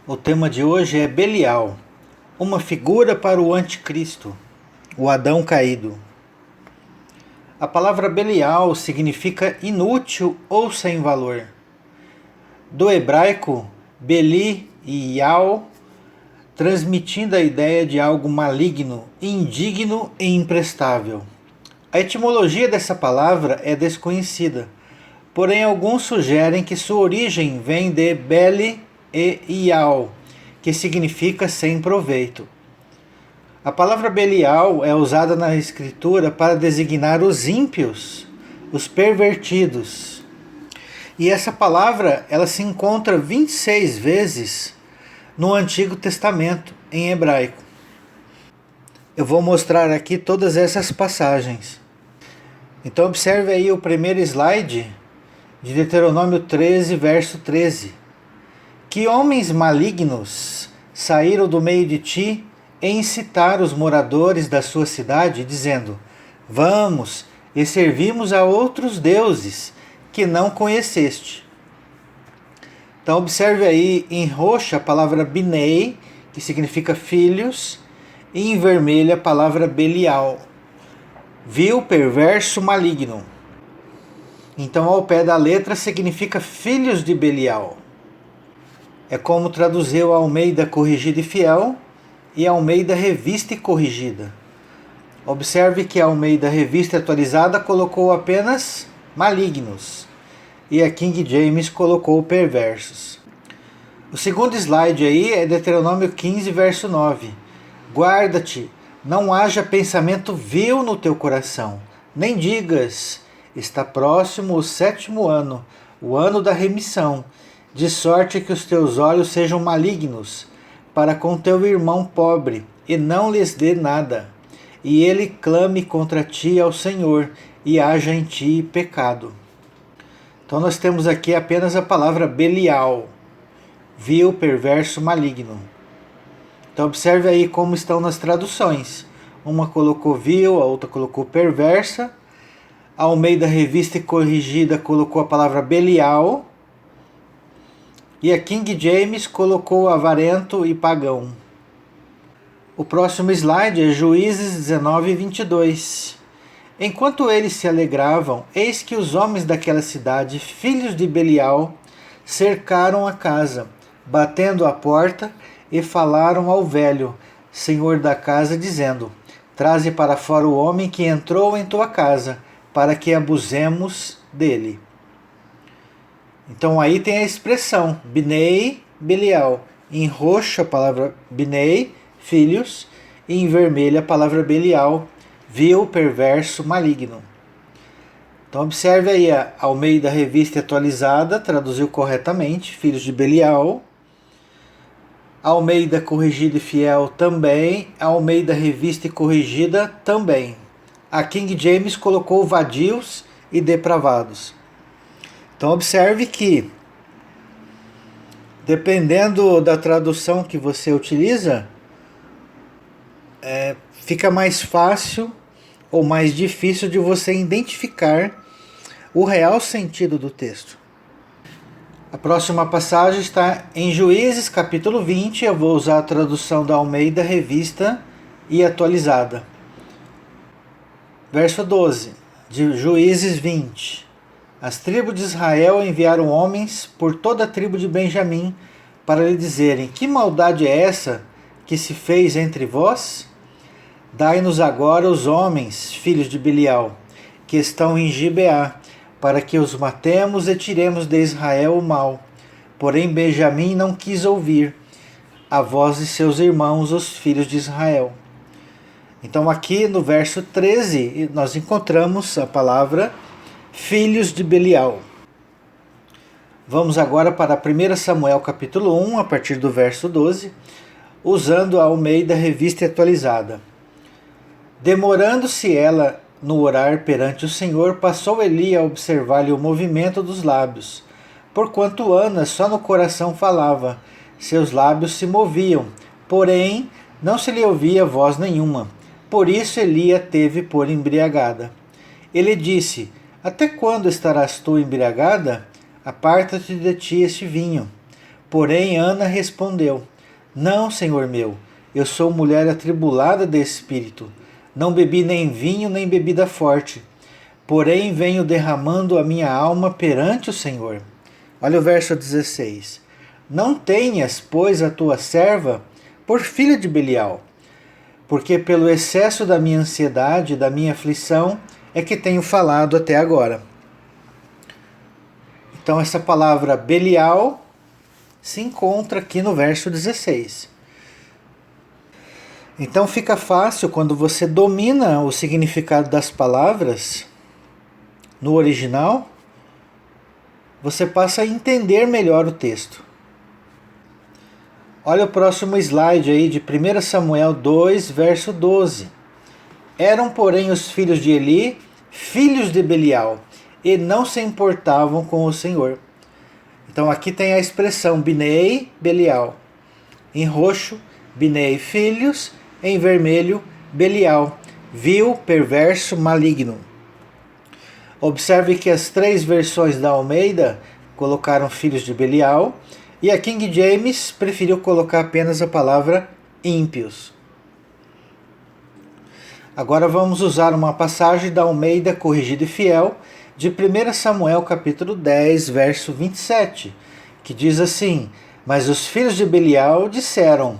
O tema de hoje é Belial, uma figura para o anticristo, o Adão caído. A palavra Belial significa inútil ou sem valor. Do hebraico, Beli e Yal, transmitindo a ideia de algo maligno, indigno e imprestável. A etimologia dessa palavra é desconhecida, porém alguns sugerem que sua origem vem de Beli e Ial, que significa sem proveito. A palavra Belial é usada na escritura para designar os ímpios, os pervertidos. E essa palavra ela se encontra 26 vezes no Antigo Testamento, em hebraico. Eu vou mostrar aqui todas essas passagens. Então observe aí o primeiro slide de Deuteronômio 13, verso 13. Que homens malignos saíram do meio de ti e incitaram os moradores da sua cidade, dizendo: Vamos e servimos a outros deuses que não conheceste. Então observe aí em roxo a palavra Binei, que significa filhos, e em vermelho a palavra Belial, vil, perverso, maligno. Então ao pé da letra significa filhos de Belial. É como traduziu a Almeida Corrigida e Fiel e a Almeida Revista e Corrigida. Observe que a Almeida Revista Atualizada colocou apenas malignos e a King James colocou perversos. O segundo slide aí é Deuteronômio 15, verso 9. Guarda-te, não haja pensamento vil no teu coração, nem digas, está próximo o 7º ano, o ano da remissão, de sorte que os teus olhos sejam malignos para com teu irmão pobre, e não lhes dê nada, e ele clame contra ti ao Senhor, e haja em ti pecado. Então nós temos aqui apenas a palavra Belial, vil, perverso, maligno. Então observe aí como estão nas traduções. Uma colocou vil, a outra colocou perversa. A Almeida Revista e Corrigida colocou a palavra Belial. E a King James colocou avarento e pagão. O próximo slide é Juízes 19, 22. Enquanto eles se alegravam, eis que os homens daquela cidade, filhos de Belial, cercaram a casa, batendo à porta, e falaram ao velho, senhor da casa, dizendo: Traze para fora o homem que entrou em tua casa, para que abusemos dele. Então aí tem a expressão Binei, Belial. Em roxo a palavra Binei, filhos, e em vermelho a palavra Belial, vil, perverso, maligno. Então observe aí a Almeida Revista Atualizada, traduziu corretamente, filhos de Belial. A Almeida Corrigida e Fiel também, a Almeida Revista e Corrigida também. A King James colocou vadios e depravados. Então observe que, dependendo da tradução que você utiliza, fica mais fácil ou mais difícil de você identificar o real sentido do texto. A próxima passagem está em Juízes, capítulo 20. Eu vou usar a tradução da Almeida Revista e Atualizada. Verso 12, de Juízes 20. As tribos de Israel enviaram homens por toda a tribo de Benjamim para lhe dizerem: Que maldade é essa que se fez entre vós? Dai-nos agora os homens, filhos de Belial, que estão em Gibeá, para que os matemos e tiremos de Israel o mal. Porém Benjamim não quis ouvir a voz de seus irmãos, os filhos de Israel. Então aqui no verso 13 nós encontramos a palavra filhos de Belial. Vamos agora para 1 Samuel capítulo 1, a partir do verso 12, usando a Almeida Revista Atualizada. Demorando-se ela no orar perante o Senhor, passou Eli a observar-lhe o movimento dos lábios, porquanto Ana só no coração falava, seus lábios se moviam, porém não se lhe ouvia voz nenhuma. Por isso Eli a teve por embriagada. Ele disse: Até quando estarás tu embriagada? Aparta-te de ti este vinho. Porém, Ana respondeu: Não, senhor meu, eu sou mulher atribulada de espírito. Não bebi nem vinho, nem bebida forte. Porém, venho derramando a minha alma perante o Senhor. Olha o verso 16. Não tenhas, pois, a tua serva por filha de Belial, porque pelo excesso da minha ansiedade e da minha aflição é que tenho falado até agora. Então, essa palavra Belial se encontra aqui no verso 16. Então fica fácil quando você domina o significado das palavras no original, você passa a entender melhor o texto. Olha o próximo slide aí de 1 Samuel 2, verso 12. Eram, porém, os filhos de Eli, filhos de Belial, e não se importavam com o Senhor. Então aqui tem a expressão Binei, Belial. Em roxo, Binei, filhos. Em vermelho, Belial, vil, perverso, maligno. Observe que as 3 versões da Almeida colocaram filhos de Belial e a King James preferiu colocar apenas a palavra ímpios. Agora vamos usar uma passagem da Almeida Corrigida e Fiel de 1 Samuel capítulo 10, verso 27, que diz assim: Mas os filhos de Belial disseram: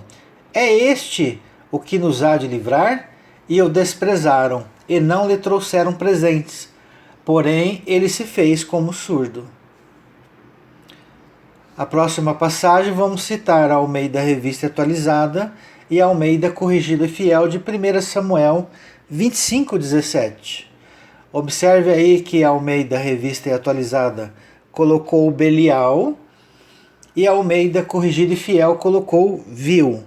É este o que nos há de livrar? E o desprezaram, e não lhe trouxeram presentes. Porém, ele se fez como surdo. A próxima passagem vamos citar a Almeida Revista Atualizada e a Almeida Corrigida e Fiel de 1 Samuel 25:17. Observe aí que a Almeida Revista e Atualizada colocou Belial e a Almeida Corrigida e Fiel colocou vil.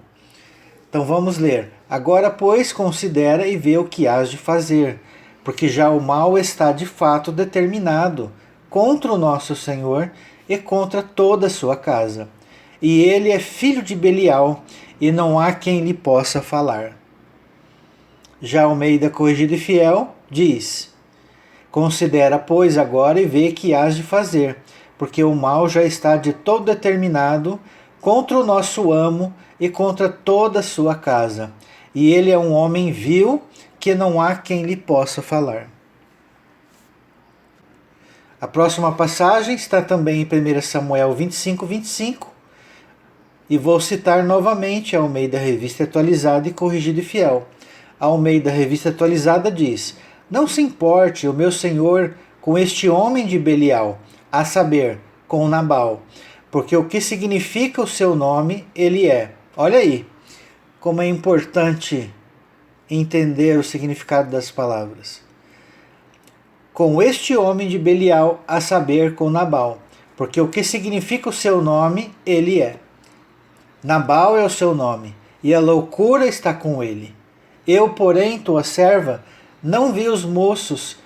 Então vamos ler. Agora, pois, considera e vê o que hás de fazer, porque já o mal está de fato determinado contra o nosso Senhor e contra toda a sua casa. E ele é filho de Belial, e não há quem lhe possa falar. Já Almeida Corrigida e Fiel diz: Considera, pois, agora e vê que hás de fazer, porque o mal já está de todo determinado contra o nosso amo e contra toda a sua casa. E ele é um homem vil, que não há quem lhe possa falar. A próxima passagem está também em 1 Samuel 25:25. E vou citar novamente a Almeida Revista Atualizada e Corrigida e Fiel. A Almeida Revista Atualizada diz: Não se importe o meu senhor com este homem de Belial, a saber, com Nabal, porque o que significa o seu nome, ele é. Olha aí, como é importante entender o significado das palavras. Com este homem de Belial, a saber, com Nabal, porque o que significa o seu nome, ele é. Nabal é o seu nome, e a loucura está com ele. Eu, porém, tua serva, não vi os moços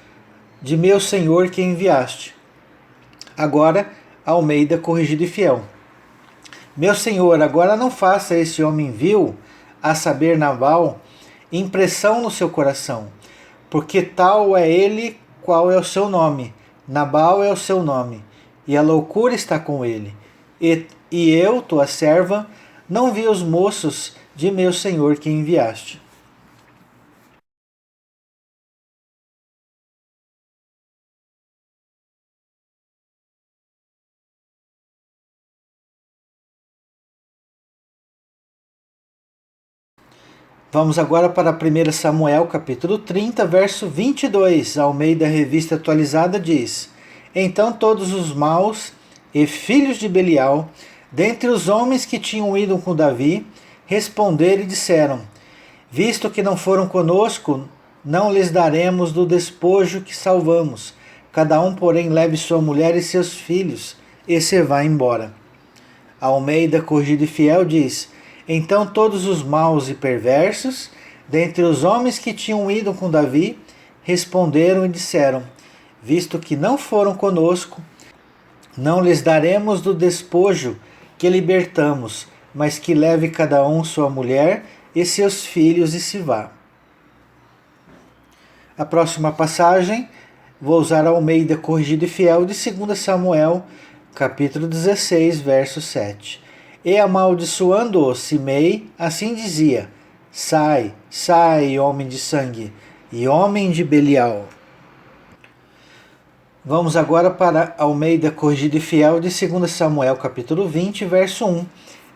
de meu senhor que enviaste. Agora, Almeida Corrigida e Fiel. Meu senhor, agora não faça esse homem vil, a saber, Nabal, impressão no seu coração, porque tal é ele qual é o seu nome. Nabal é o seu nome, e a loucura está com ele. E eu, tua serva, não vi os moços de meu senhor que enviaste. Vamos agora para 1 Samuel capítulo 30, verso 22. A Almeida Revista Atualizada diz: Então todos os maus e filhos de Belial, dentre os homens que tinham ido com Davi, responderam e disseram: Visto que não foram conosco, não lhes daremos do despojo que salvamos. Cada um, porém, leve sua mulher e seus filhos, e se vá embora. A Almeida Corrigida e Fiel diz: Então todos os maus e perversos, dentre os homens que tinham ido com Davi, responderam e disseram: Visto que não foram conosco, não lhes daremos do despojo que libertamos, mas que leve cada um sua mulher e seus filhos e se vá. A próxima passagem, vou usar a Almeida Corrigida e Fiel de 2 Samuel, capítulo 16, verso 7. E amaldiçoando-o Simei, assim dizia: Sai, sai, homem de sangue, e homem de Belial. Vamos agora para Almeida Corrigida e Fiel de 2 Samuel, capítulo 20, verso 1.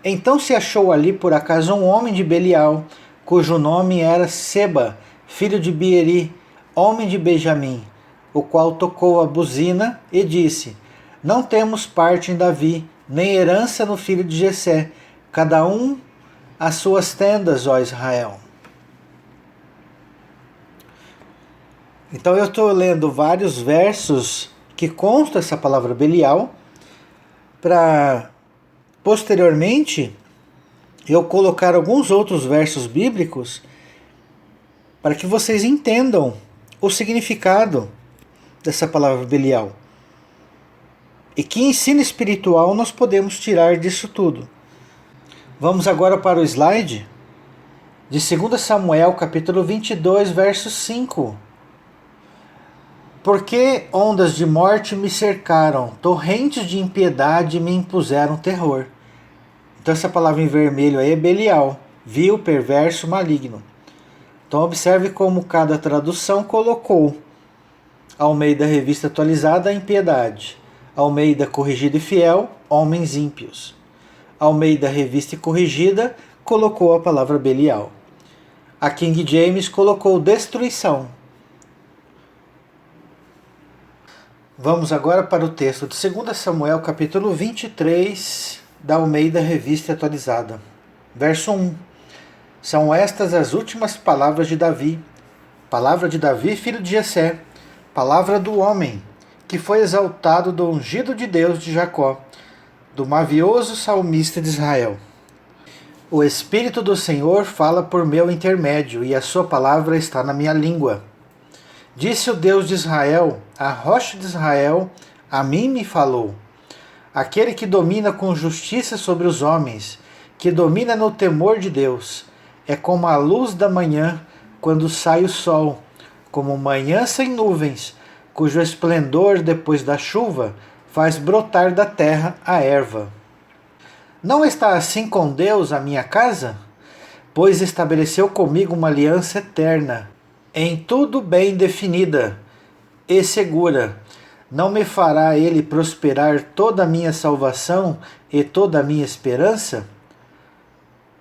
Então se achou ali por acaso um homem de Belial, cujo nome era Seba, filho de Bieri, homem de Benjamim, o qual tocou a buzina e disse: Não temos parte em Davi, nem herança no filho de Jessé, cada um as suas tendas, ó Israel. Então eu estou lendo vários versos que consta essa palavra Belial, para posteriormente eu colocar alguns outros versos bíblicos para que vocês entendam o significado dessa palavra Belial. E que ensino espiritual nós podemos tirar disso tudo. Vamos agora para o slide de 2 Samuel, capítulo 22, verso 5. Porque ondas de morte me cercaram, torrentes de impiedade me impuseram terror. Então essa palavra em vermelho aí é Belial, vil, perverso, maligno. Então observe como cada tradução colocou. Almeida Revista Atualizada, impiedade. Almeida Corrigida e Fiel, homens ímpios. Almeida Revista e Corrigida colocou a palavra Belial. A King James colocou destruição. Vamos agora para o texto de 2 Samuel, capítulo 23, da Almeida Revista Atualizada. Verso 1. São estas as últimas palavras de Davi. Palavra de Davi, filho de Jessé. Palavra do homem, que foi exaltado do ungido de Deus de Jacó, do mavioso salmista de Israel. O Espírito do Senhor fala por meu intermédio, e a sua palavra está na minha língua. Disse o Deus de Israel, a rocha de Israel, a mim me falou. Aquele que domina com justiça sobre os homens, que domina no temor de Deus, é como a luz da manhã, quando sai o sol, como manhã sem nuvens, cujo esplendor depois da chuva faz brotar da terra a erva. Não está assim com Deus a minha casa? Pois estabeleceu comigo uma aliança eterna, em tudo bem definida e segura. Não me fará ele prosperar toda a minha salvação e toda a minha esperança?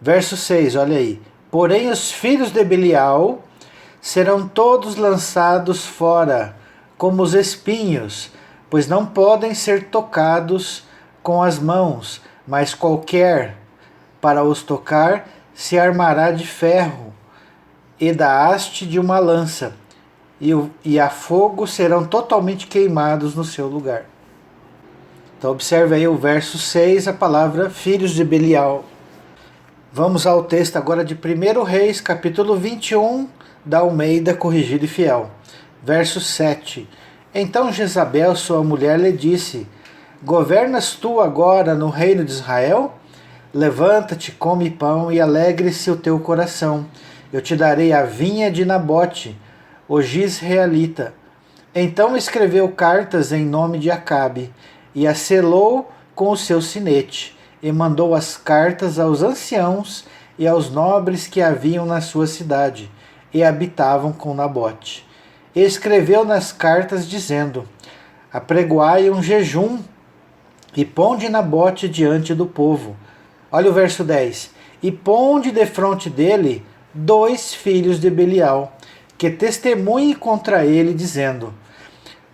Verso 6, olha aí. Porém os filhos de Belial serão todos lançados fora, como os espinhos, pois não podem ser tocados com as mãos, mas qualquer, para os tocar, se armará de ferro, e da haste de uma lança, e a fogo serão totalmente queimados no seu lugar. Então observe aí o verso 6, a palavra filhos de Belial. Vamos ao texto agora de 1 Reis, capítulo 21, da Almeida Corrigida e Fiel. Verso 7. Então Jezabel, sua mulher, lhe disse: Governas tu agora no reino de Israel? Levanta-te, come pão e alegre-se o teu coração. Eu te darei a vinha de Nabote, o Gisreelita. Então escreveu cartas em nome de Acabe, e as selou com o seu sinete, e mandou as cartas aos anciãos e aos nobres que haviam na sua cidade, e habitavam com Nabote. E escreveu nas cartas, dizendo: Apregoai um jejum, e ponde Nabote diante do povo. Olha o verso 10. E ponde defronte dele 2 filhos de Belial, que testemunhem contra ele, dizendo: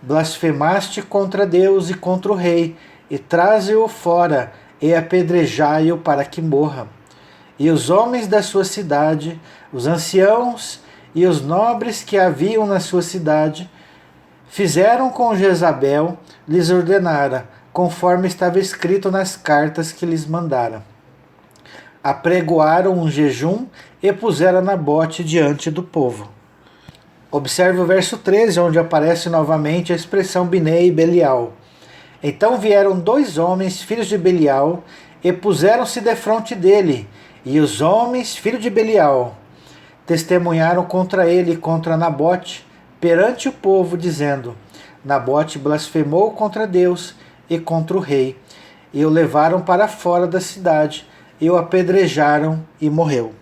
Blasfemaste contra Deus e contra o rei, e traze-o fora, e apedrejai-o para que morra. E os homens da sua cidade, os anciãos e os nobres que haviam na sua cidade, fizeram com Jezabel, lhes ordenara, conforme estava escrito nas cartas que lhes mandara. Apregoaram um jejum e puseram Nabote diante do povo. Observe o verso 13, onde aparece novamente a expressão Binei e Belial. Então vieram 2 homens, filhos de Belial, e puseram-se defronte dele, e os homens, filhos de Belial, testemunharam contra ele e contra Nabote, perante o povo, dizendo: Nabote blasfemou contra Deus e contra o rei. e o levaram para fora da cidade, e o apedrejaram e morreu.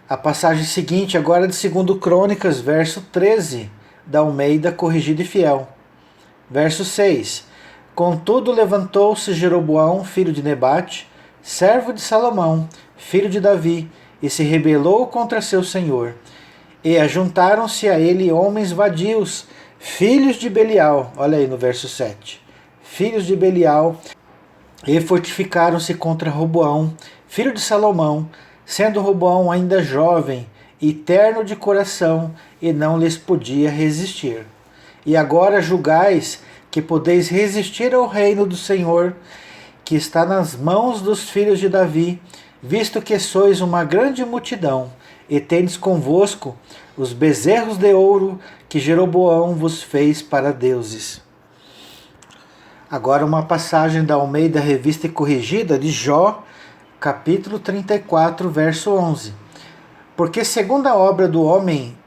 A passagem seguinte agora é de 2 Crônicas, verso 13, da Almeida Corrigida e Fiel. Verso 6. Contudo levantou-se Jeroboão, filho de Nebate, servo de Salomão, filho de Davi, e se rebelou contra seu senhor. E ajuntaram-se a ele homens vadios, filhos de Belial, olha aí no verso 7, filhos de Belial, e fortificaram-se contra Roboão, filho de Salomão, sendo Roboão ainda jovem e terno de coração, e não lhes podia resistir. E agora julgais que podeis resistir ao reino do Senhor, que está nas mãos dos filhos de Davi, visto que sois uma grande multidão, e tendes convosco os bezerros de ouro que Jeroboão vos fez para deuses. Agora uma passagem da Almeida Revista e Corrigida de Jó, capítulo 34, verso 11. Porque segundo a obra do homem,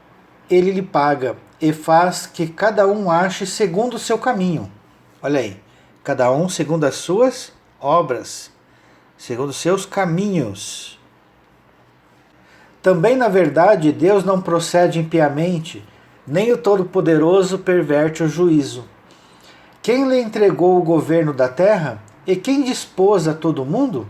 ele lhe paga, e faz que cada um ache segundo o seu caminho. Olha aí, cada um segundo as suas obras, segundo os seus caminhos. Também, na verdade, Deus não procede impiamente, nem o Todo-Poderoso perverte o juízo. Quem lhe entregou o governo da terra? E quem dispôs a todo mundo?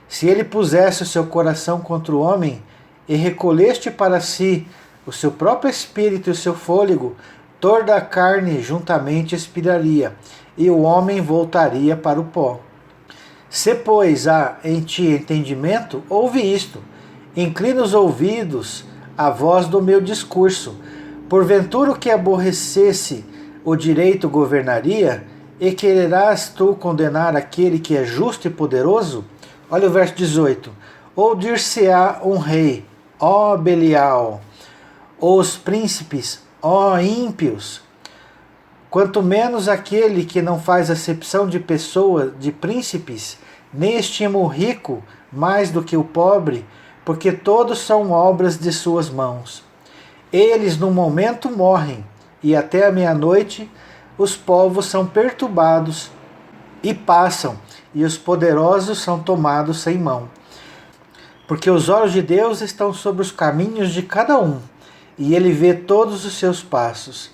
Se ele pusesse o seu coração contra o homem, e recolheste para si o seu próprio espírito e o seu fôlego, toda a carne juntamente expiraria, e o homem voltaria para o pó. Se, pois, há em ti entendimento, ouve isto. Inclina os ouvidos à voz do meu discurso. Porventura o que aborrecesse o direito governaria, e quererás tu condenar aquele que é justo e poderoso? Olha o verso 18. Ou dir-se-á um rei, ó Belial, ou os príncipes, ó ímpios, quanto menos aquele que não faz acepção de pessoa, de príncipes, nem estima o rico mais do que o pobre, porque todos são obras de suas mãos. Eles no momento morrem, e até a meia-noite os povos são perturbados e passam, e os poderosos são tomados sem mão. Porque os olhos de Deus estão sobre os caminhos de cada um, e ele vê todos os seus passos.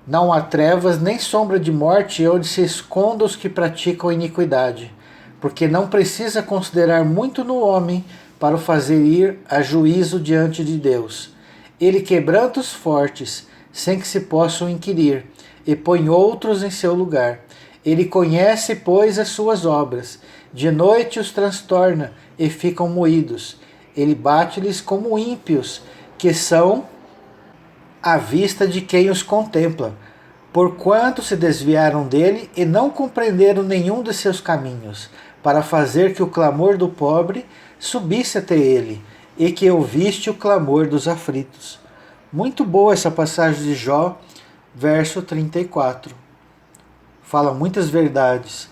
Não há trevas nem sombra de morte onde se escondam os que praticam iniquidade, porque não precisa considerar muito no homem para o fazer ir a juízo diante de Deus. Ele quebranta os fortes, sem que se possam inquirir, e põe outros em seu lugar. Ele conhece, pois, as suas obras. De noite os transtorna, e ficam moídos. Ele bate-lhes como ímpios, que são à vista de quem os contempla, porquanto se desviaram dele e não compreenderam nenhum de seus caminhos, para fazer que o clamor do pobre subisse até ele, e que ouviste o clamor dos aflitos. Muito boa essa passagem de Jó, verso 34. Fala muitas verdades.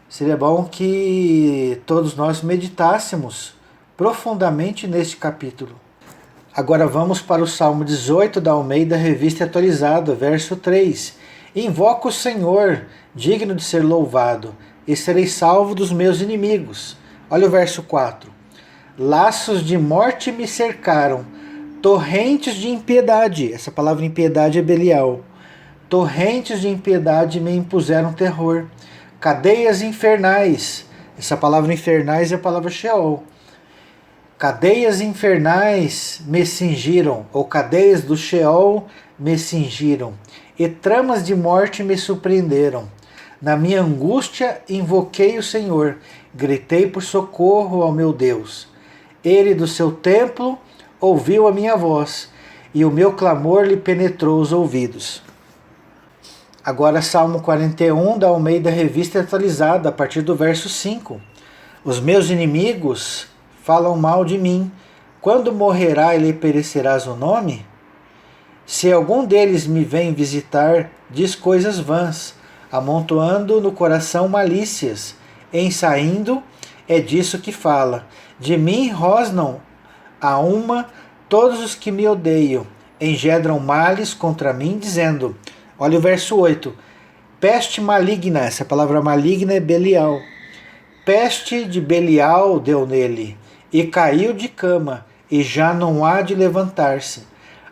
Seria bom que todos nós meditássemos profundamente neste capítulo. Agora vamos para o Salmo 18 da Almeida Revista Atualizada, verso 3. Invoco o Senhor, digno de ser louvado, e serei salvo dos meus inimigos. Olha o verso 4. Laços de morte me cercaram, torrentes de impiedade. Essa palavra impiedade é Belial. Torrentes de impiedade me impuseram terror. Cadeias infernais. Essa palavra infernais é a palavra Sheol. Cadeias infernais me cingiram, ou cadeias do Sheol me cingiram, e tramas de morte me surpreenderam. Na minha angústia invoquei o Senhor, gritei por socorro ao meu Deus. Ele do seu templo ouviu a minha voz, e o meu clamor lhe penetrou os ouvidos. Agora Salmo 41 da Almeida Revista Atualizada, a partir do verso 5. Os meus inimigos falam mal de mim. Quando morrerá e lhe perecerás o nome? Se algum deles me vem visitar, diz coisas vãs, amontoando no coração malícias. Em saindo, é disso que fala. De mim rosnam a uma todos os que me odeiam. Engendram males contra mim, dizendo... Olha o verso 8. Peste maligna, essa palavra maligna é Belial. Peste de Belial deu nele, e caiu de cama, e já não há de levantar-se.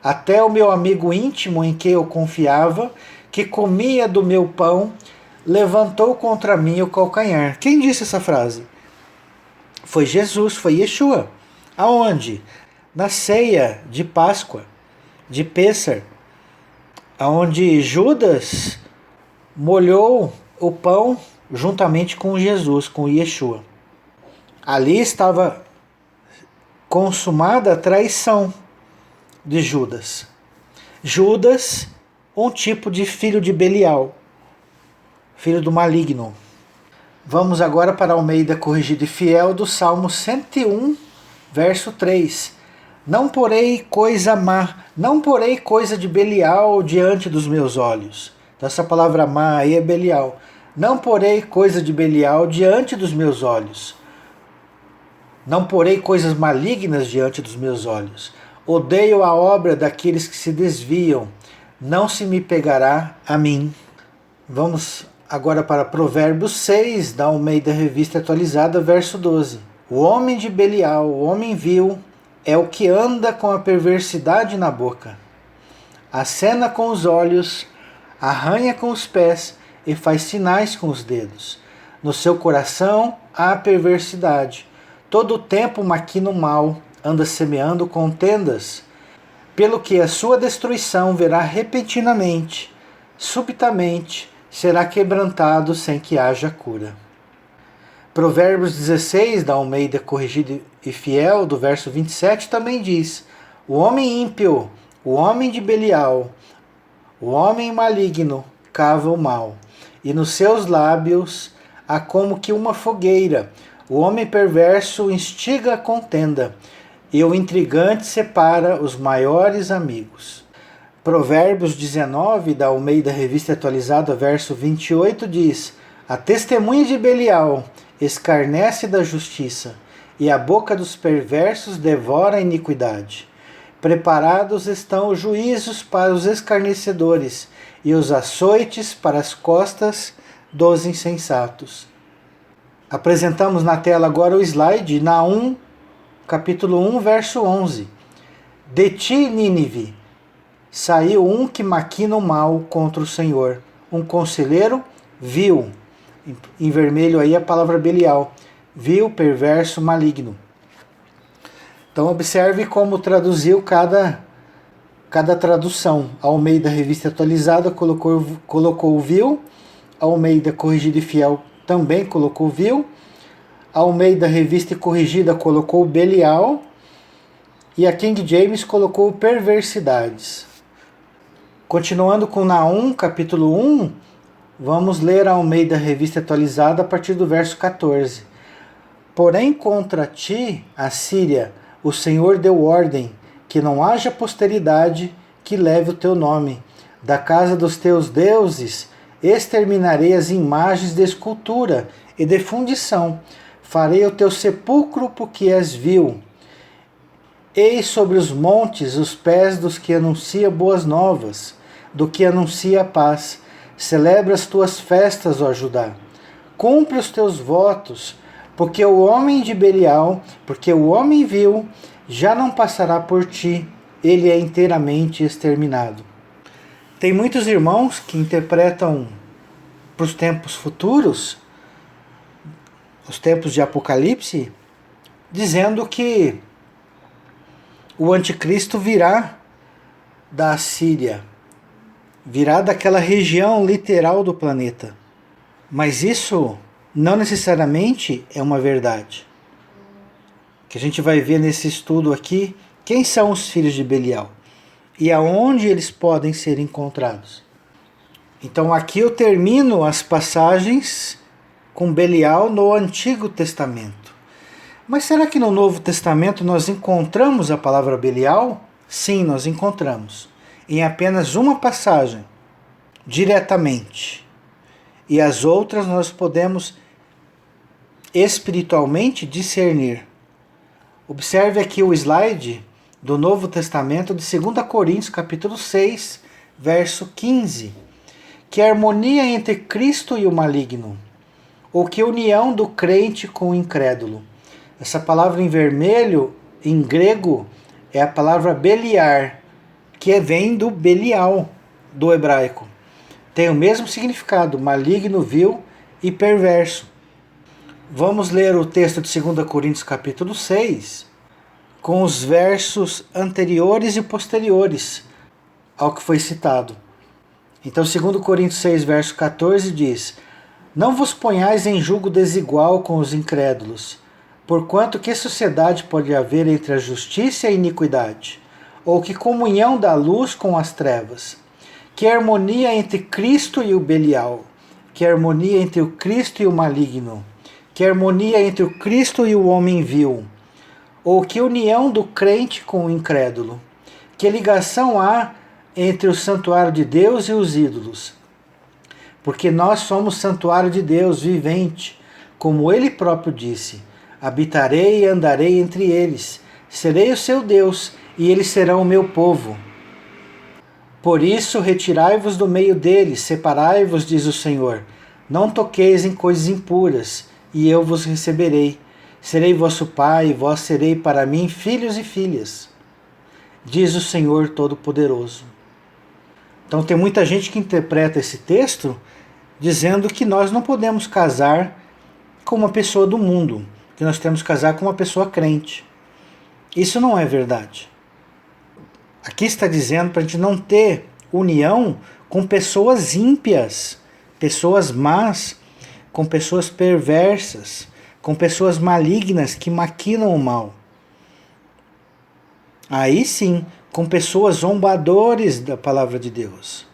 Até o meu amigo íntimo em que eu confiava, que comia do meu pão, levantou contra mim o calcanhar. Quem disse essa frase? Foi Jesus, foi Yeshua. Aonde? Na ceia de Páscoa, de Pêssar, aonde Judas molhou o pão juntamente com Jesus, com Yeshua. Ali estava consumada a traição de Judas. Judas, um tipo de filho de Belial, filho do maligno. Vamos agora para Almeida Corrigida e Fiel do Salmo 101, verso 3. Não porei coisa má, não porei coisa de Belial diante dos meus olhos. Então essa palavra má aí é Belial. Não porei coisa de Belial diante dos meus olhos. Não porei coisas malignas diante dos meus olhos. Odeio a obra daqueles que se desviam. Não se me pegará a mim. Vamos agora para Provérbios 6, da Almeida Revista Atualizada, verso 12. O homem de Belial, o homem vil, é o que anda com a perversidade na boca. Acena com os olhos, arranha com os pés e faz sinais com os dedos. No seu coração há perversidade. Todo o tempo maquina o mal, anda semeando contendas, pelo que a sua destruição virá repentinamente, subitamente será quebrantado sem que haja cura. Provérbios 16, da Almeida Corrigida e Fiel, do verso 27, também diz: o homem ímpio, o homem de Belial, o homem maligno, cava o mal, e nos seus lábios há como que uma fogueira. O homem perverso instiga a contenda, e o intrigante separa os maiores amigos. Provérbios 19, da Almeida Revista Atualizada, verso 28, diz: a testemunha de Belial escarnece da justiça, e a boca dos perversos devora a iniquidade. Preparados estão os juízos para os escarnecedores, e os açoites para as costas dos insensatos. Apresentamos na tela agora o slide Naum, capítulo 1, verso 11. De ti, Nínive, saiu um que maquina o mal contra o Senhor, um conselheiro vil. Em vermelho aí a palavra Belial, vil, perverso, maligno. Então observe como traduziu cada tradução. A Almeida Revista Atualizada colocou vil, a Almeida Corrigida e Fiel também colocou vil, a Almeida Revista e Corrigida colocou Belial e a King James colocou perversidades. Continuando com Naum, capítulo 1, vamos ler a Almeida Revista Atualizada a partir do verso 14. Porém contra ti, Assíria, o Senhor deu ordem, que não haja posteridade que leve o teu nome. Da casa dos teus deuses exterminarei as imagens de escultura e de fundição. Farei o teu sepulcro porque és vil. Eis sobre os montes os pés dos que anuncia boas novas, do que anuncia a paz. Celebra as tuas festas, ó Judá. Cumpre os teus votos, porque o homem de Belial, porque o homem vil, já não passará por ti, ele é inteiramente exterminado. Tem muitos irmãos que interpretam para os tempos futuros, os tempos de Apocalipse, dizendo que o anticristo virá da Assíria, virá daquela região literal do planeta. Mas isso não necessariamente é uma verdade. Que a gente vai ver nesse estudo aqui quem são os filhos de Belial e aonde eles podem ser encontrados. Então aqui eu termino as passagens com Belial no Antigo Testamento. Mas será que no Novo Testamento nós encontramos a palavra Belial? Sim, nós encontramos. Em apenas uma passagem, diretamente. E as outras nós podemos espiritualmente discernir. Observe aqui o slide do Novo Testamento de 2 Coríntios, capítulo 6, verso 15, Que harmonia entre Cristo e o maligno? Ou que união do crente com o incrédulo? Essa palavra em vermelho, em grego, é a palavra Beliar, que vem do Belial, do hebraico. Tem o mesmo significado, maligno, vil e perverso. Vamos ler o texto de 2 Coríntios capítulo 6, com os versos anteriores e posteriores ao que foi citado. Então, 2 Coríntios 6, verso 14 diz: Não vos ponhais em julgo desigual com os incrédulos, porquanto que sociedade pode haver entre a justiça e a iniquidade? Ou que comunhão da luz com as trevas? Que harmonia entre Cristo e o Belial? Que harmonia entre o Cristo e o maligno? Que harmonia entre o Cristo e o homem vil? Ou que união do crente com o incrédulo? Que ligação há entre o santuário de Deus e os ídolos? Porque nós somos santuário de Deus vivente, como ele próprio disse: habitarei e andarei entre eles, serei o seu Deus, e eles serão o meu povo. Por isso, retirai-vos do meio deles, separai-vos, diz o Senhor. Não toqueis em coisas impuras, e eu vos receberei. Serei vosso pai, e vós serei para mim filhos e filhas, diz o Senhor Todo-Poderoso. Então tem muita gente que interpreta esse texto dizendo que nós não podemos casar com uma pessoa do mundo, que nós temos que casar com uma pessoa crente. Isso não é verdade. Aqui está dizendo para a gente não ter união com pessoas ímpias, pessoas más, com pessoas perversas, com pessoas malignas que maquinam o mal. Aí sim, com pessoas zombadores da palavra de Deus.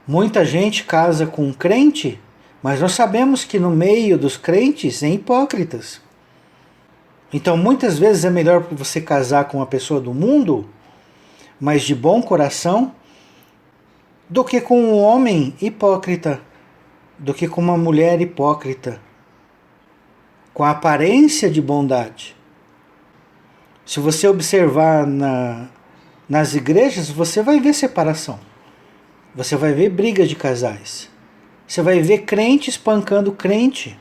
Muita gente casa com um crente, mas nós sabemos que no meio dos crentes tem hipócritas. Então muitas vezes é melhor você casar com uma pessoa do mundo, mas de bom coração, do que com um homem hipócrita, do que com uma mulher hipócrita, com a aparência de bondade. Se você observar nas igrejas, você vai ver separação. Você vai ver brigas de casais. Você vai ver crente espancando crente.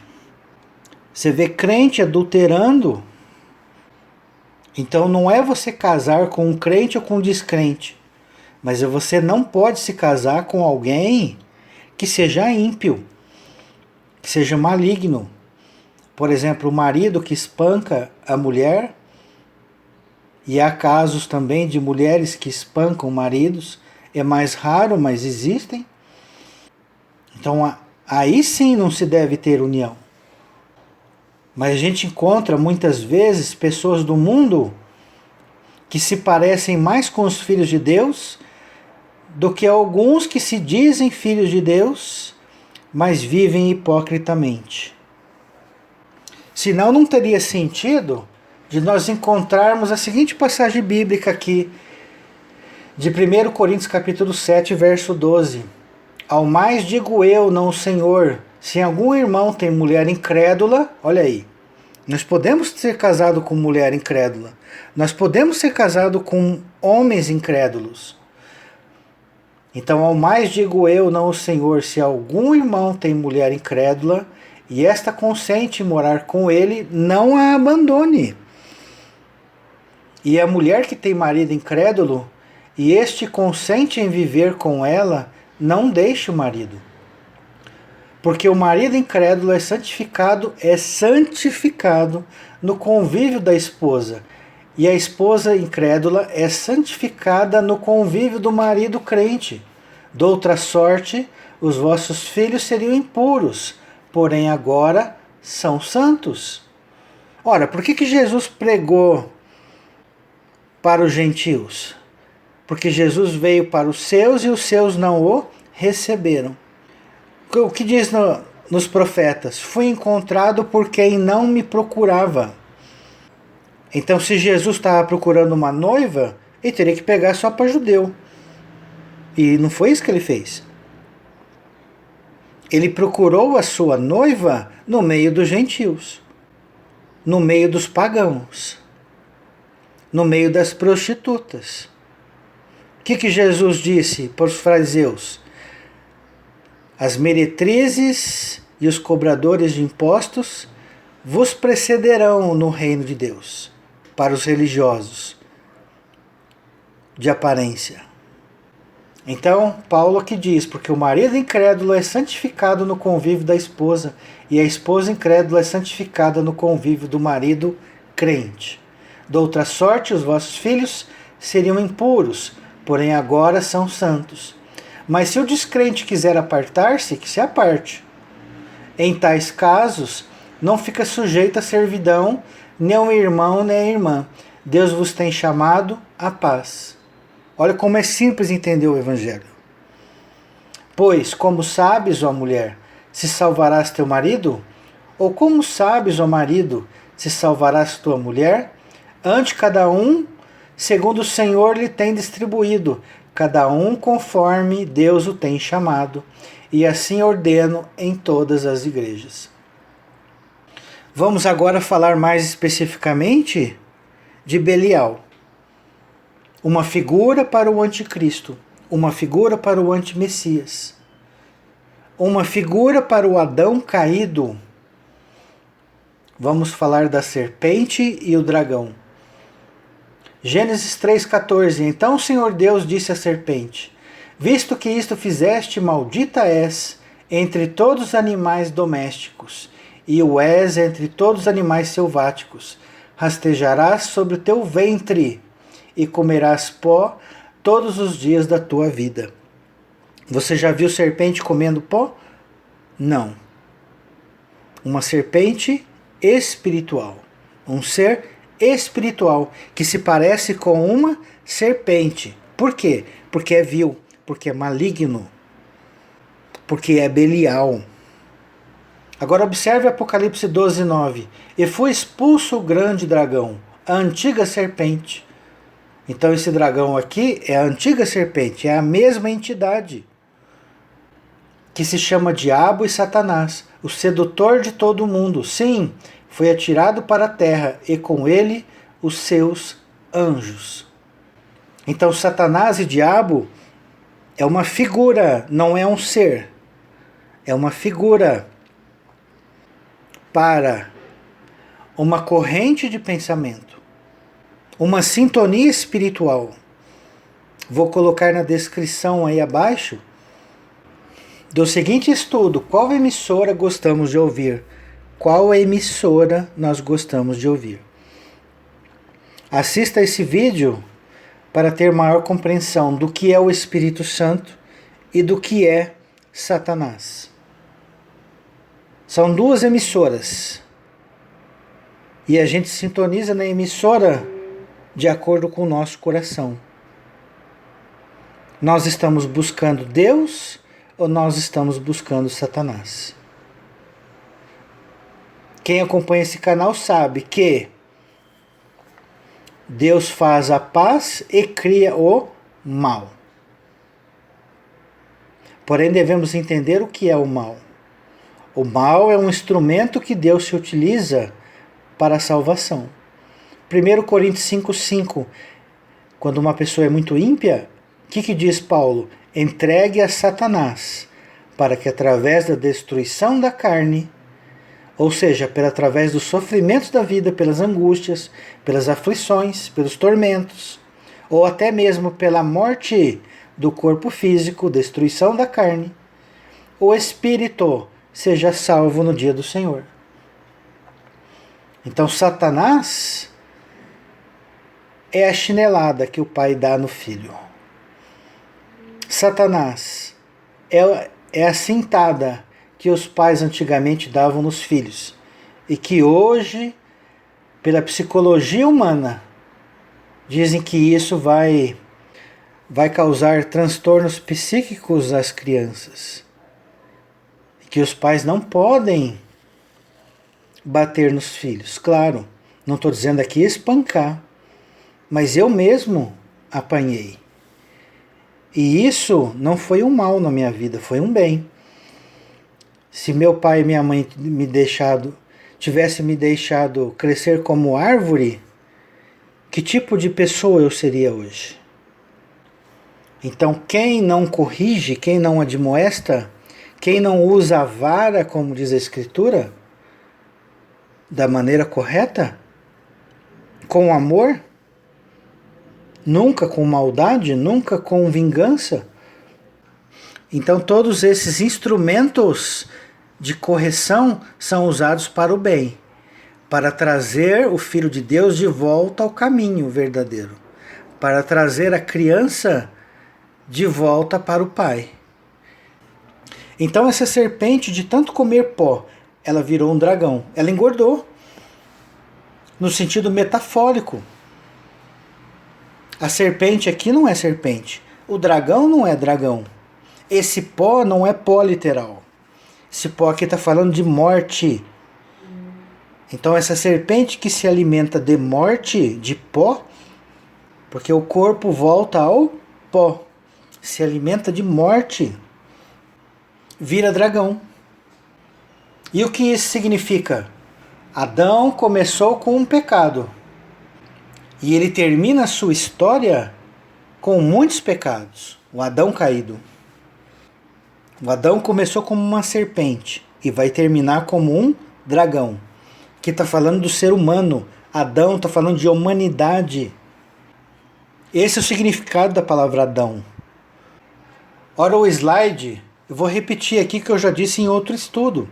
Você vê crente adulterando. Então não é você casar com um crente ou com um descrente, mas você não pode se casar com alguém que seja ímpio, que seja maligno. Por exemplo, o marido que espanca a mulher, e há casos também de mulheres que espancam maridos, é mais raro, mas existem. Então aí sim não se deve ter união. Mas a gente encontra muitas vezes pessoas do mundo que se parecem mais com os filhos de Deus do que alguns que se dizem filhos de Deus, mas vivem hipocritamente. Senão não teria sentido de nós encontrarmos a seguinte passagem bíblica aqui, de 1 Coríntios capítulo 7, verso 12. Ao mais digo eu, não o Senhor, se algum irmão tem mulher incrédula, olha aí, nós podemos ser casados com mulher incrédula, nós podemos ser casados com homens incrédulos. Então, ao mais digo eu, não o Senhor, se algum irmão tem mulher incrédula, e esta consente em morar com ele, não a abandone. E a mulher que tem marido incrédulo, e este consente em viver com ela, não deixe o marido. Porque o marido incrédulo é santificado no convívio da esposa. E a esposa incrédula é santificada no convívio do marido crente. De outra sorte, os vossos filhos seriam impuros, porém agora são santos. Ora, por que Jesus pregou para os gentios? Porque Jesus veio para os seus e os seus não o receberam. O que diz nos profetas? Fui encontrado por quem não me procurava. Então, se Jesus estava procurando uma noiva, ele teria que pegar só para judeu. E não foi isso que ele fez. Ele procurou a sua noiva no meio dos gentios, no meio dos pagãos, no meio das prostitutas. O que Jesus disse para os fariseus? As meretrizes e os cobradores de impostos vos precederão no reino de Deus, para os religiosos de aparência. Então, Paulo aqui diz, porque o marido incrédulo é santificado no convívio da esposa, e a esposa incrédula é santificada no convívio do marido crente. De outra sorte, os vossos filhos seriam impuros, porém agora são santos. Mas se o descrente quiser apartar-se, que se aparte. Em tais casos, não fica sujeito à servidão, nem o irmão, nem a irmã. Deus vos tem chamado à paz. Olha como é simples entender o Evangelho. Pois, como sabes, ó mulher, se salvarás teu marido? Ou como sabes, ó marido, se salvarás tua mulher? Ante cada um, segundo o Senhor lhe tem distribuído, cada um conforme Deus o tem chamado. E assim ordeno em todas as igrejas. Vamos agora falar mais especificamente de Belial. Uma figura para o anticristo, uma figura para o antimessias, uma figura para o Adão caído. Vamos falar da serpente e o dragão. Gênesis 3,14. Então o Senhor Deus disse à serpente: visto que isto fizeste, maldita és entre todos os animais domésticos, e o és entre todos os animais selváticos. Rastejarás sobre o teu ventre, e comerás pó todos os dias da tua vida. Você já viu serpente comendo pó? Não. Uma serpente espiritual. Um ser espiritual que se parece com uma serpente. Por quê? Porque é vil, porque é maligno, porque é Belial. Agora observe Apocalipse 12:9. E foi expulso o grande dragão, a antiga serpente. Então esse dragão aqui é a antiga serpente, é a mesma entidade que se chama Diabo e Satanás, o sedutor de todo o mundo. Sim, foi atirado para a terra e com ele os seus anjos. Então Satanás e Diabo é uma figura, não é um ser. É uma figura para uma corrente de pensamento, uma sintonia espiritual. Vou colocar na descrição aí abaixo do seguinte estudo: qual emissora gostamos de ouvir? Qual emissora nós gostamos de ouvir? Assista esse vídeo para ter maior compreensão do que é o Espírito Santo e do que é Satanás. São duas emissoras. E a gente sintoniza na emissora de acordo com o nosso coração. Nós estamos buscando Deus ou nós estamos buscando Satanás? Quem acompanha esse canal sabe que Deus faz a paz e cria o mal. Porém, devemos entender o que é o mal. O mal é um instrumento que Deus se utiliza para a salvação. 1 Coríntios 5,5. Quando uma pessoa é muito ímpia, o que diz Paulo? Entregue a Satanás, para que através da destruição da carne, ou seja, através dos sofrimentos da vida, pelas angústias, pelas aflições, pelos tormentos, ou até mesmo pela morte do corpo físico, destruição da carne, o espírito seja salvo no dia do Senhor. Então Satanás é a chinelada que o pai dá no filho. Satanás é a cintada que os pais antigamente davam nos filhos e que hoje, pela psicologia humana, dizem que isso vai causar transtornos psíquicos às crianças. E que os pais não podem bater nos filhos. Claro, não estou dizendo aqui espancar, mas eu mesmo apanhei. E isso não foi um mal na minha vida, foi um bem. Se meu pai e minha mãe tivessem me deixado crescer como árvore, que tipo de pessoa eu seria hoje? Então, quem não corrige, quem não admoesta, Quem não usa a vara, como diz a Escritura, da maneira correta, com amor, nunca com maldade, nunca com vingança. Então todos esses instrumentos de correção são usados para o bem, para trazer o Filho de Deus de volta ao caminho verdadeiro, para trazer a criança de volta para o Pai. Então essa serpente, de tanto comer pó, ela virou um dragão. Ela engordou, no sentido metafórico. A serpente aqui não é serpente. O dragão não é dragão. Esse pó não é pó literal. Esse pó aqui está falando de morte. Então essa serpente que se alimenta de morte, de pó, porque o corpo volta ao pó, se alimenta de morte, vira dragão. E o que isso significa? Adão começou com um pecado. E ele termina a sua história com muitos pecados. O Adão caído. O Adão começou como uma serpente e vai terminar como um dragão. Que está falando do ser humano. Adão está falando de humanidade. Esse é o significado da palavra Adão. Ora, o slide, eu vou repetir aqui que eu já disse em outro estudo.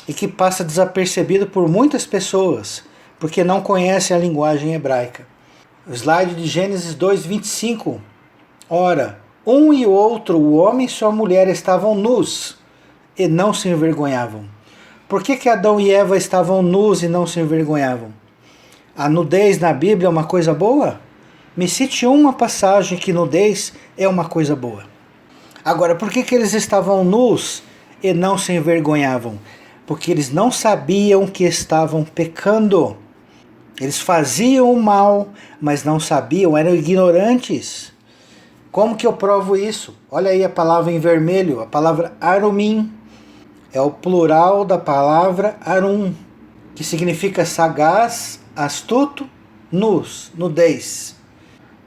E que passa desapercebido por muitas pessoas, porque não conhecem a linguagem hebraica. O slide de Gênesis 2:25. Ora, um e outro, o homem e sua mulher, estavam nus e não se envergonhavam. Por que Adão e Eva estavam nus e não se envergonhavam? A nudez na Bíblia é uma coisa boa? Me cite uma passagem que nudez é uma coisa boa. Agora, por que eles estavam nus e não se envergonhavam? Porque eles não sabiam que estavam pecando. Eles faziam o mal, mas não sabiam, eram ignorantes. Como que eu provo isso? Olha aí a palavra em vermelho, a palavra arumim. É o plural da palavra arum, que significa sagaz, astuto, nus, nudez.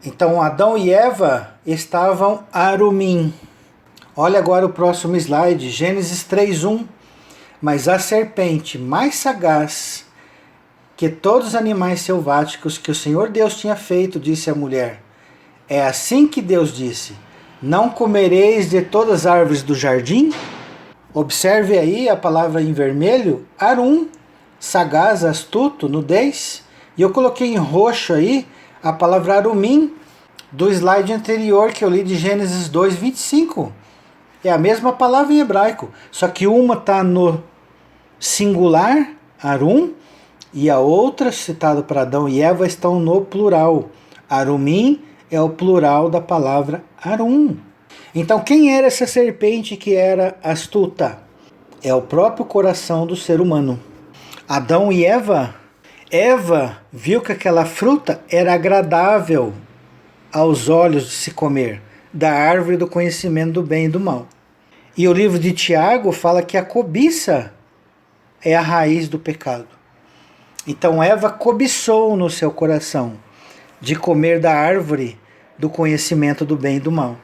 Então Adão e Eva estavam arumim. Olha agora o próximo slide, Gênesis 3:1. Mas a serpente mais sagaz que todos os animais selváticos que o Senhor Deus tinha feito, disse à mulher: é assim que Deus disse: não comereis de todas as árvores do jardim? Observe aí a palavra em vermelho, arum, sagaz, astuto, nudez. E eu coloquei em roxo aí a palavra arumim do slide anterior que eu li de Gênesis 2:25. É a mesma palavra em hebraico, só que uma está no singular, arum, e a outra, citada para Adão e Eva, estão no plural. Arumim é o plural da palavra arum. Então, quem era essa serpente que era astuta? É o próprio coração do ser humano. Adão e Eva. Eva viu que aquela fruta era agradável aos olhos de se comer, da árvore do conhecimento do bem e do mal. E o livro de Tiago fala que a cobiça é a raiz do pecado. Então Eva cobiçou no seu coração de comer da árvore do conhecimento do bem e do mal.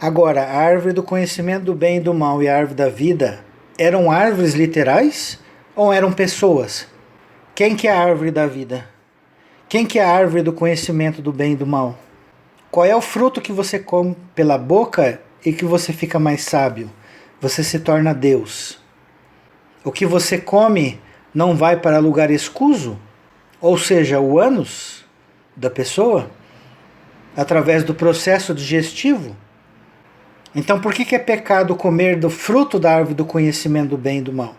Agora, a árvore do conhecimento do bem e do mal e a árvore da vida eram árvores literais ou eram pessoas? Quem que é a árvore da vida? Quem que é a árvore do conhecimento do bem e do mal? Qual é o fruto que você come pela boca e que você fica mais sábio? Você se torna Deus. O que você come não vai para lugar escuso? Ou seja, o ânus da pessoa? Através do processo digestivo? Então por que é pecado comer do fruto da árvore do conhecimento do bem e do mal?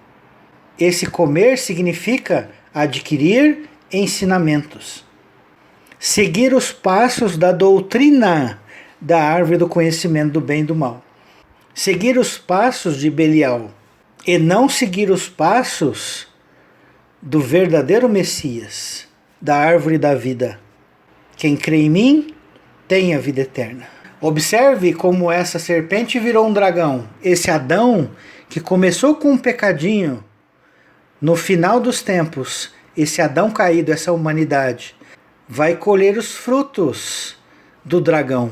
Esse comer significa adquirir ensinamentos. Seguir os passos da doutrina da árvore do conhecimento do bem e do mal. Seguir os passos de Belial e não seguir os passos do verdadeiro Messias, da árvore da vida. Quem crê em mim tem a vida eterna. Observe como essa serpente virou um dragão. Esse Adão, que começou com um pecadinho, no final dos tempos, esse Adão caído, essa humanidade, vai colher os frutos do dragão.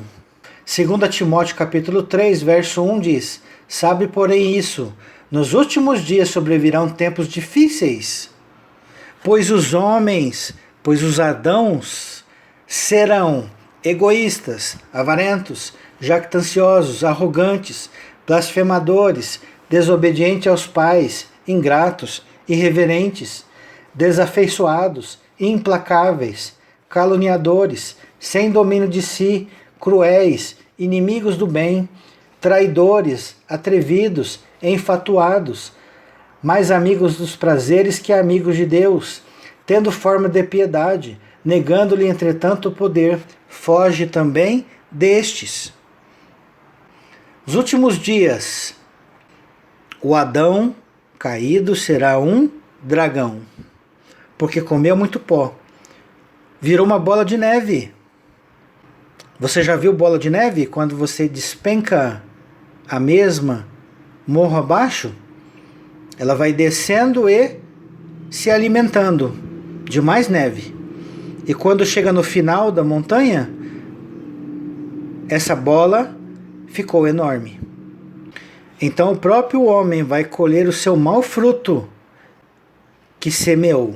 2 Timóteo capítulo 3, verso 1 diz: Sabe, porém, isso: nos últimos dias sobrevirão tempos difíceis, pois os Adãos serão egoístas, avarentos, jactanciosos, arrogantes, blasfemadores, desobedientes aos pais, ingratos, irreverentes, desafeiçoados, implacáveis, caluniadores, sem domínio de si, cruéis, inimigos do bem, traidores, atrevidos, enfatuados, mais amigos dos prazeres que amigos de Deus, tendo forma de piedade, negando-lhe entretanto o poder, foge também destes. Nos últimos dias, o Adão caído será um dragão, porque comeu muito pó. Virou uma bola de neve. Você já viu bola de neve? Quando você despenca a mesma morro abaixo, ela vai descendo e se alimentando de mais neve. E quando chega no final da montanha, essa bola ficou enorme. Então o próprio homem vai colher o seu mau fruto que semeou.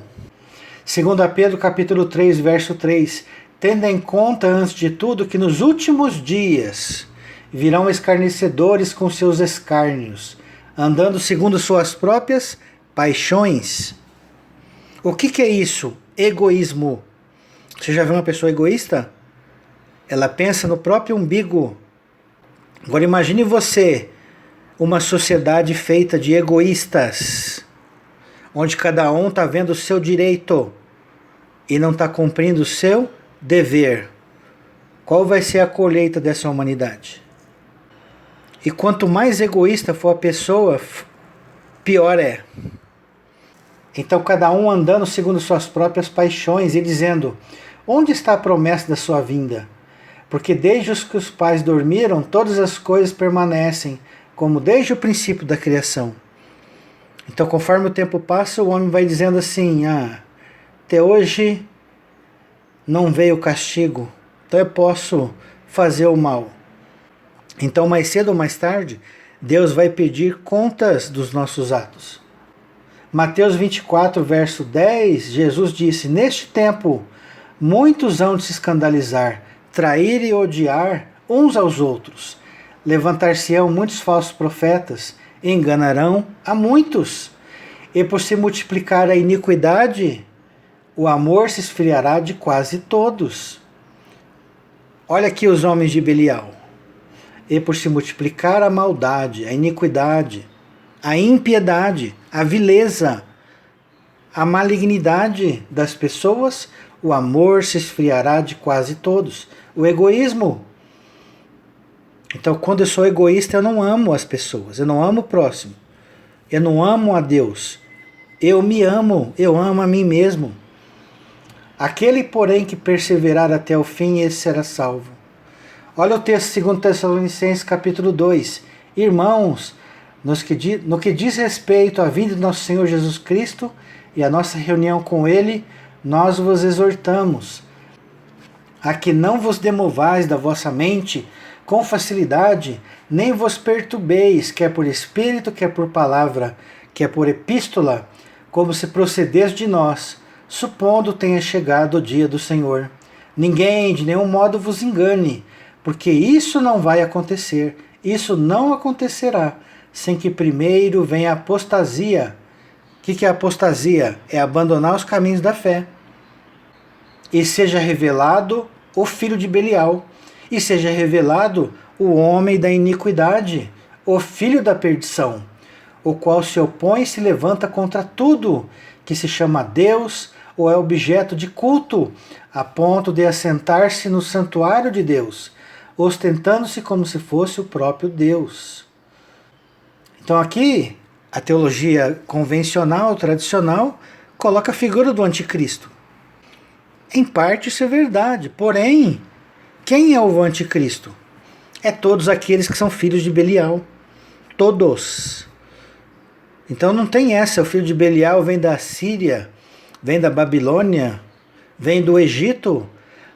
2 Pedro capítulo 3, verso 3. Tendo em conta, antes de tudo, que nos últimos dias virão escarnecedores com seus escárnios, andando segundo suas próprias paixões. O que é isso? Egoísmo. Você já viu uma pessoa egoísta? Ela pensa no próprio umbigo. Agora imagine você, uma sociedade feita de egoístas, onde cada um está vendo o seu direito e não está cumprindo o seu dever. Qual vai ser a colheita dessa humanidade? E quanto mais egoísta for a pessoa, pior é. Então cada um andando segundo suas próprias paixões e dizendo: onde está a promessa da sua vinda? Porque desde os que os pais dormiram, todas as coisas permanecem, como desde o princípio da criação. Então, conforme o tempo passa, o homem vai dizendo assim: até hoje não veio o castigo, então eu posso fazer o mal. Então, mais cedo ou mais tarde, Deus vai pedir contas dos nossos atos. Mateus 24, verso 10, Jesus disse: neste tempo, muitos hão de se escandalizar, trair e odiar uns aos outros. Levantar-se-ão muitos falsos profetas, e enganarão a muitos. E por se multiplicar a iniquidade, o amor se esfriará de quase todos. Olha aqui os homens de Belial. E por se multiplicar a maldade, a iniquidade, a impiedade, a vileza, a malignidade das pessoas, o amor se esfriará de quase todos. O egoísmo. Então, quando eu sou egoísta, eu não amo as pessoas, eu não amo o próximo, eu não amo a Deus. Eu me amo, eu amo a mim mesmo. Aquele, porém, que perseverar até o fim, esse será salvo. Olha o texto 2 Tessalonicenses capítulo 2. Irmãos, no que diz respeito à vinda do nosso Senhor Jesus Cristo e à nossa reunião com Ele, nós vos exortamos a que não vos demovais da vossa mente com facilidade, nem vos perturbeis, quer por espírito, quer por palavra, quer por epístola, como se procedesse de nós, supondo tenha chegado o dia do Senhor. Ninguém de nenhum modo vos engane, porque isso não vai acontecer, isso não acontecerá, sem que primeiro venha a apostasia. O que é apostasia? É abandonar os caminhos da fé. E seja revelado o filho de Belial, e seja revelado o homem da iniquidade, o filho da perdição, o qual se opõe e se levanta contra tudo que se chama Deus ou é objeto de culto, a ponto de assentar-se no santuário de Deus, ostentando-se como se fosse o próprio Deus. Então aqui, a teologia convencional, tradicional, coloca a figura do anticristo. Em parte isso é verdade, porém, quem é o anticristo? É todos aqueles que são filhos de Belial. Todos. Então não tem essa, o filho de Belial vem da Síria, vem da Babilônia, vem do Egito.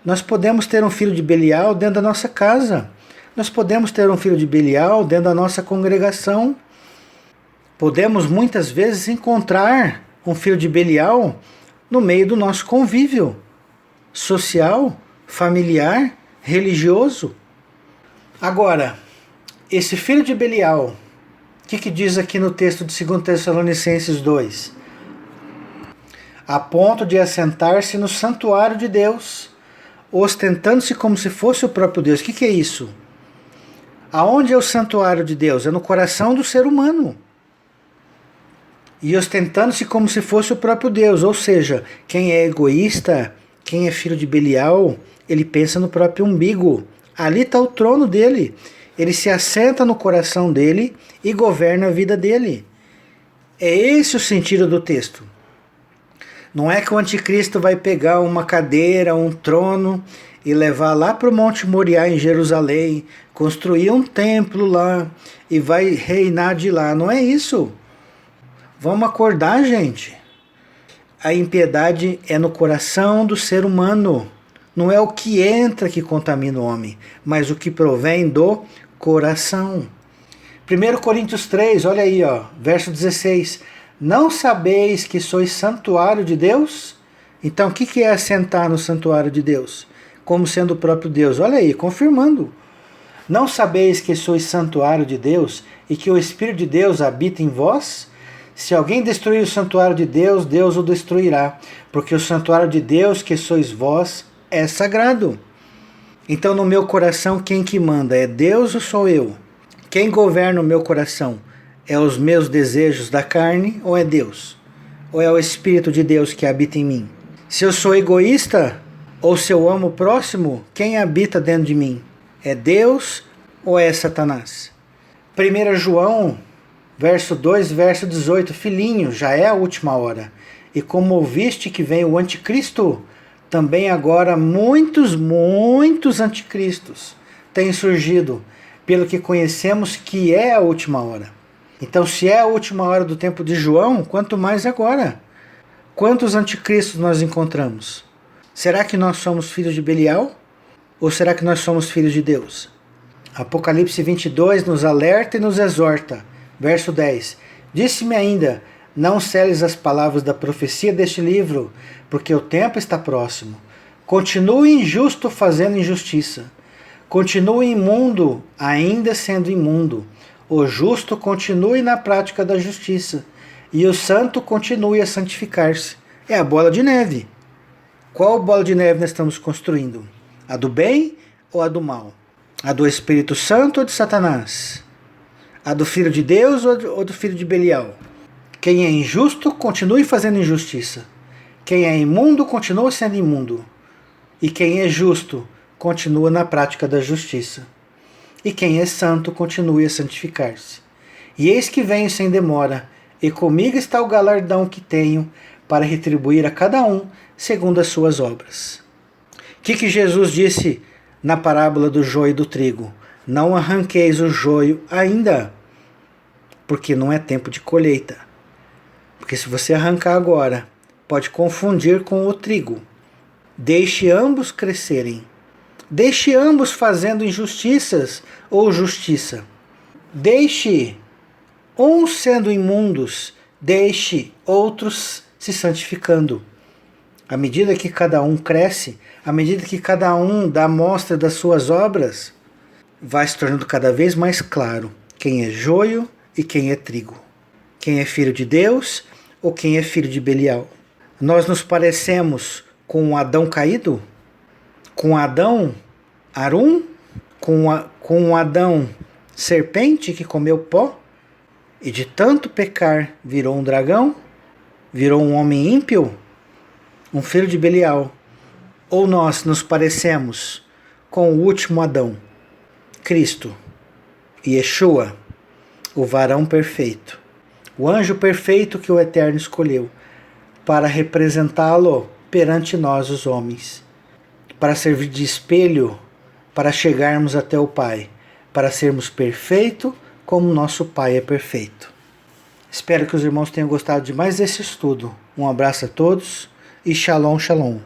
Nós podemos ter um filho de Belial dentro da nossa casa. Nós podemos ter um filho de Belial dentro da nossa congregação. Podemos muitas vezes encontrar um filho de Belial no meio do nosso convívio social, familiar, religioso. Agora, esse filho de Belial, o que diz aqui no texto de 2 Tessalonicenses 2? A ponto de assentar-se no santuário de Deus, ostentando-se como se fosse o próprio Deus. O que é isso? Aonde é o santuário de Deus? É no coração do ser humano. E ostentando-se como se fosse o próprio Deus. Ou seja, quem é egoísta, quem é filho de Belial, ele pensa no próprio umbigo. Ali está o trono dele. Ele se assenta no coração dele e governa a vida dele. É esse o sentido do texto. Não é que o anticristo vai pegar uma cadeira, um trono e levar lá para o Monte Moriá em Jerusalém, construir um templo lá e vai reinar de lá. Não é isso. Vamos acordar, gente. A impiedade é no coração do ser humano. Não é o que entra que contamina o homem, mas o que provém do coração. 1 Coríntios 3, olha aí, ó, verso 16. Não sabeis que sois santuário de Deus? Então, o que é assentar no santuário de Deus? Como sendo o próprio Deus. Olha aí, confirmando. Não sabeis que sois santuário de Deus e que o Espírito de Deus habita em vós? Se alguém destruir o santuário de Deus, Deus o destruirá, porque o santuário de Deus, que sois vós, é sagrado. Então, no meu coração, quem que manda? É Deus ou sou eu? Quem governa o meu coração? É os meus desejos da carne ou é Deus? Ou é o Espírito de Deus que habita em mim? Se eu sou egoísta ou se eu amo o próximo, quem habita dentro de mim? É Deus ou é Satanás? 1 João, verso 2, verso 18. Filhinho, já é a última hora. E como ouviste que vem o anticristo, também agora muitos anticristos têm surgido, pelo que conhecemos que é a última hora. Então, se é a última hora do tempo de João, quanto mais agora? Quantos anticristos nós encontramos? Será que nós somos filhos de Belial? Ou será que nós somos filhos de Deus? Apocalipse 22 nos alerta e nos exorta. Verso 10. Disse-me ainda, não seles as palavras da profecia deste livro, porque o tempo está próximo. Continue injusto fazendo injustiça. Continue imundo, ainda sendo imundo. O justo continue na prática da justiça. E o santo continue a santificar-se. É a bola de neve. Qual bola de neve nós estamos construindo? A do bem ou a do mal? A do Espírito Santo ou de Satanás? A do Filho de Deus ou do Filho de Belial? Quem é injusto, continue fazendo injustiça. Quem é imundo, continua sendo imundo. E quem é justo, continua na prática da justiça. E quem é santo, continue a santificar-se. E eis que venho sem demora, e comigo está o galardão que tenho, para retribuir a cada um segundo as suas obras. O que Jesus disse na parábola do joio e do trigo? Não arranqueis o joio ainda, porque não é tempo de colheita. Porque se você arrancar agora, pode confundir com o trigo. Deixe ambos crescerem. Deixe ambos fazendo injustiças ou justiça. Deixe uns sendo imundos, deixe outros se santificando. À medida que cada um cresce, à medida que cada um dá mostra das suas obras, vai se tornando cada vez mais claro quem é joio e quem é trigo. Quem é filho de Deus ou quem é filho de Belial. Nós nos parecemos com o Adão caído? Com Adão Arum? Com o Adão serpente que comeu pó? E de tanto pecar virou um dragão? Virou um homem ímpio? Um filho de Belial? Ou nós nos parecemos com o último Adão, Cristo, Yeshua, o varão perfeito, o anjo perfeito que o Eterno escolheu para representá-lo perante nós, os homens, para servir de espelho, para chegarmos até o Pai, para sermos perfeitos como nosso Pai é perfeito. Espero que os irmãos tenham gostado de mais desse estudo. Um abraço a todos e Shalom, Shalom.